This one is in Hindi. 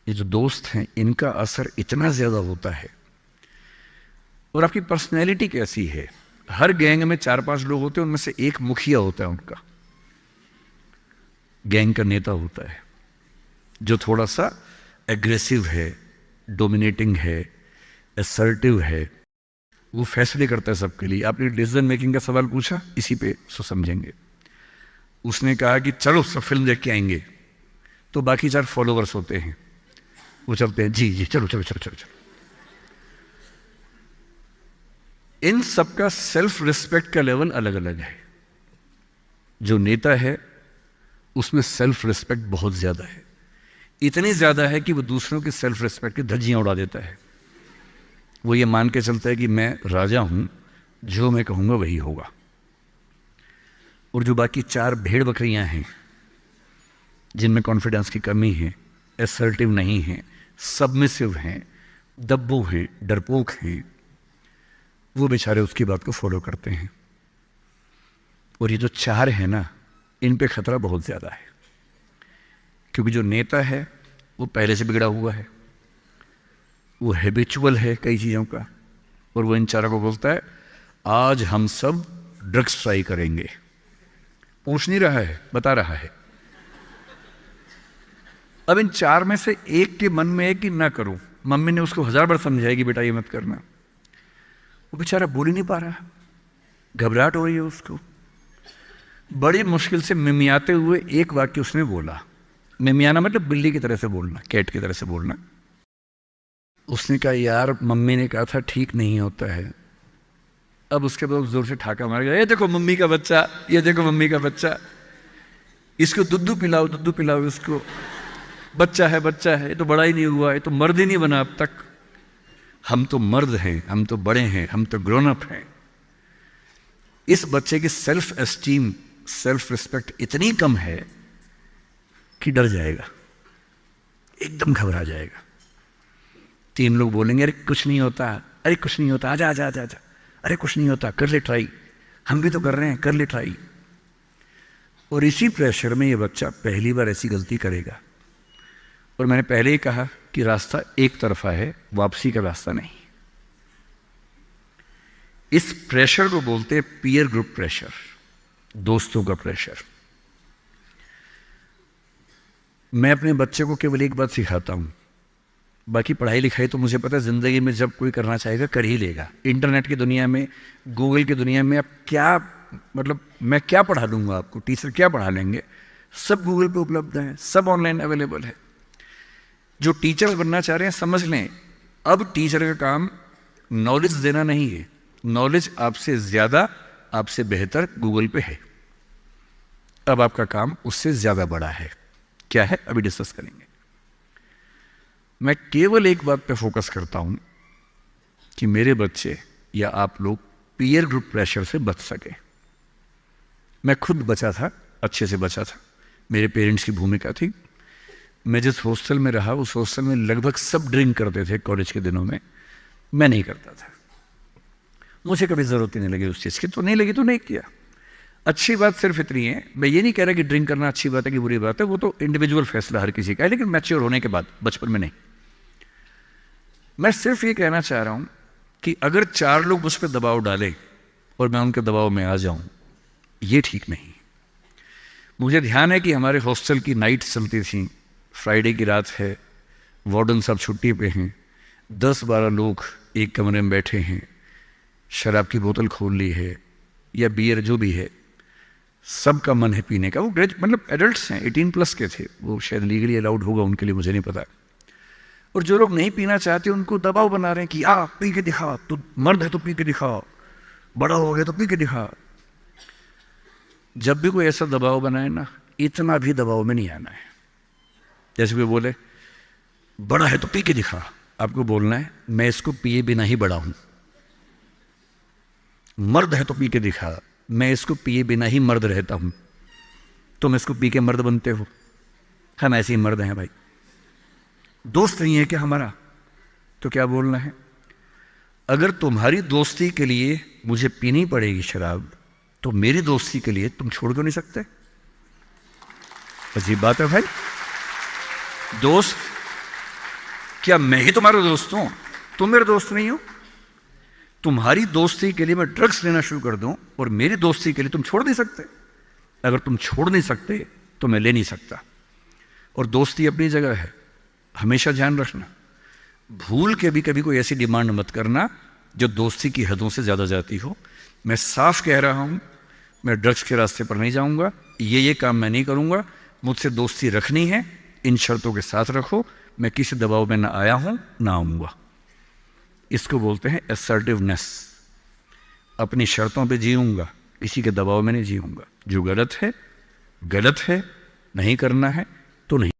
ये जो दोस्त हैं इनका असर इतना ज़्यादा होता है। और आपकी पर्सनैलिटी कैसी है। हर गैंग में 4-5 लोग होते हैं, उनमें से एक मुखिया होता है, उनका गैंग का नेता होता है, जो थोड़ा सा एग्रेसिव है, डोमिनेटिंग है, असर्टिव है। वो फैसले करता है सबके लिए। आपने डिसीजन मेकिंग का सवाल पूछा, इसी पे सो समझेंगे। उसने कहा कि चलो सब फिल्म देख के आएंगे, तो बाकी 4 फॉलोवर्स होते हैं, वो चलते हैं, जी जी चलो चलो चलो चलो चलो। इन सबका सेल्फ रिस्पेक्ट का लेवल अलग अलग है। जो नेता है उसमें सेल्फ रिस्पेक्ट बहुत ज्यादा है, इतनी ज्यादा है कि वो दूसरों की सेल्फ रिस्पेक्ट की धज्जियां उड़ा देता है। वो ये मान के चलता है कि मैं राजा हूं, जो मैं कहूंगा वही होगा। और जो बाकी 4 भेड़ बकरियां हैं, जिनमें कॉन्फिडेंस की कमी है, असर्टिव नहीं है, सबमिसिव हैं, दब्बू हैं, डरपोक हैं, वो बेचारे उसकी बात को फॉलो करते हैं। और ये जो 4 है ना, इन पे खतरा बहुत ज़्यादा है, क्योंकि जो नेता है वो पहले से बिगड़ा हुआ है, वो हैबिचुअल है कई चीज़ों का। और वो इन 4 को बोलता है आज हम सब ड्रग्स ट्राई करेंगे। पूछ नहीं रहा है, बता रहा है। अब इन 4 में से एक के मन में है कि ना करो, मम्मी ने उसको 1000 बार समझाएगी बेटा ये मत करना, वो बेचारा बोल ही नहीं पा रहा, घबराहट हो रही है उसको। बड़ी मुश्किल से मिमियाते हुए एक वाक्य उसने बोला। मिमियाना मतलब बिल्ली की तरह से बोलना, कैट की तरह से बोलना। उसने कहा यार मम्मी ने कहा था ठीक नहीं होता है। अब उसके बाद जोर से ठाका मार गया, ये देखो मम्मी का बच्चा, ये देखो मम्मी का बच्चा, इसको दूध पिलाओ, दूध पिलाओ इसको, बच्चा है, ये तो बड़ा ही नहीं हुआ, ये तो मर्द ही नहीं बना अब तक। हम तो मर्द हैं, हम तो बड़े हैं, हम तो ग्रोन अप हैं। इस बच्चे की सेल्फ एस्टीम, सेल्फ रिस्पेक्ट इतनी कम है कि डर जाएगा, एकदम घबरा जाएगा। 3 लोग बोलेंगे अरे कुछ नहीं होता, अरे कुछ नहीं होता, आजा आजा आजा आजा, अरे कुछ नहीं होता, कर ले ट्राई, हम भी तो कर रहे हैं, कर ले ट्राई। और इसी प्रेशर में ये बच्चा पहली बार ऐसी गलती करेगा। और मैंने पहले ही कहा कि रास्ता एक तरफा है, वापसी का रास्ता नहीं। इस प्रेशर को बोलते हैं पीयर ग्रुप प्रेशर, दोस्तों का प्रेशर। मैं अपने बच्चे को केवल एक बात सिखाता हूं, बाकी पढ़ाई लिखाई तो मुझे पता है जिंदगी में जब कोई करना चाहेगा कर ही लेगा। इंटरनेट की दुनिया में, गूगल की दुनिया में, अब क्या मतलब मैं क्या पढ़ा दूंगा आपको, टीचर क्या पढ़ा लेंगे, सब गूगल पे उपलब्ध है, सब ऑनलाइन अवेलेबल है। जो टीचर बनना चाह रहे हैं समझ लें, अब टीचर का काम नॉलेज देना नहीं है, नॉलेज आपसे ज्यादा, आपसे बेहतर गूगल पे है। अब आपका काम उससे ज्यादा बड़ा है। क्या है अभी डिस्कस करेंगे। मैं केवल एक बात पे फोकस करता हूं कि मेरे बच्चे या आप लोग पीयर ग्रुप प्रेशर से बच सके। मैं खुद बचा था, अच्छे से बचा था, मेरे पेरेंट्स की भूमिका थी। मैं जिस हॉस्टल में रहा उस हॉस्टल में लगभग सब ड्रिंक करते थे कॉलेज के दिनों में, मैं नहीं करता था। मुझे कभी ज़रूरत ही नहीं लगी उस चीज़ की, तो नहीं लगी तो नहीं किया। अच्छी बात सिर्फ इतनी है, मैं ये नहीं कह रहा कि ड्रिंक करना अच्छी बात है कि बुरी बात है, वो तो इंडिविजुअल फैसला हर किसी का है, लेकिन मैच्योर होने के बाद, बचपन में नहीं। मैं सिर्फ ये कहना चाह रहा हूं कि अगर 4 लोग मुझ पर दबाव डालें और मैं उनके दबाव में आ जाऊं, ये ठीक नहीं। मुझे ध्यान है कि हमारे हॉस्टल की नाइट चलती थी, फ्राइडे की रात है, वार्डन साहब छुट्टी पे हैं, 10-12 लोग एक कमरे में बैठे हैं, शराब की बोतल खोल ली है या बियर जो भी है, सबका मन है पीने का। वो मतलब एडल्ट्स हैं, 18+ के थे, वो शायद लीगली अलाउड होगा उनके लिए, मुझे नहीं पता। और जो लोग नहीं पीना चाहते उनको दबाव बना रहे हैं कि आ पी के दिखा, तू मर्द है तो पी के दिखा, बड़ा हो गया तो पी के दिखा। जब भी कोई ऐसा दबाव बनाए ना, इतना भी दबाव में नहीं आना है। जैसे कोई बोले बड़ा है तो पी के दिखा, आपको बोलना है मैं इसको पिए बिना ही बड़ा हूं। मर्द है तो पी के दिखा, मैं इसको पिए बिना ही मर्द रहता हूं। तुम इसको पी के मर्द बनते हो, हम ऐसे ही मर्द हैं भाई। दोस्त नहीं है क्या हमारा, तो क्या बोलना है, अगर तुम्हारी दोस्ती के लिए मुझे पीनी पड़ेगी शराब, तो मेरी दोस्ती के लिए तुम छोड़ क्यों नहीं सकते। अजीब बात है भाई। दोस्त क्या मैं ही तुम्हारा दोस्त हूं? तुम मेरे दोस्त नहीं हो। तुम्हारी दोस्ती के लिए मैं ड्रग्स लेना शुरू कर दूं और मेरी दोस्ती के लिए तुम छोड़ नहीं सकते। अगर तुम छोड़ नहीं सकते तो मैं ले नहीं सकता। और दोस्ती अपनी जगह है, हमेशा ध्यान रखना। भूल के भी कभी कोई ऐसी डिमांड मत करना जो दोस्ती की हदों से ज़्यादा जाती हो। मैं साफ कह रहा हूं, मैं ड्रग्स के रास्ते पर नहीं जाऊंगा, ये काम मैं नहीं करूंगा। मुझसे दोस्ती रखनी है, इन शर्तों के साथ रखो। मैं किसी दबाव में ना आया हूं ना आऊंगा। इसको बोलते हैं असर्टिवनेस। अपनी शर्तों पे जीऊंगा, किसी के दबाव में नहीं जीऊंगा। जो गलत है, नहीं करना है तो नहीं।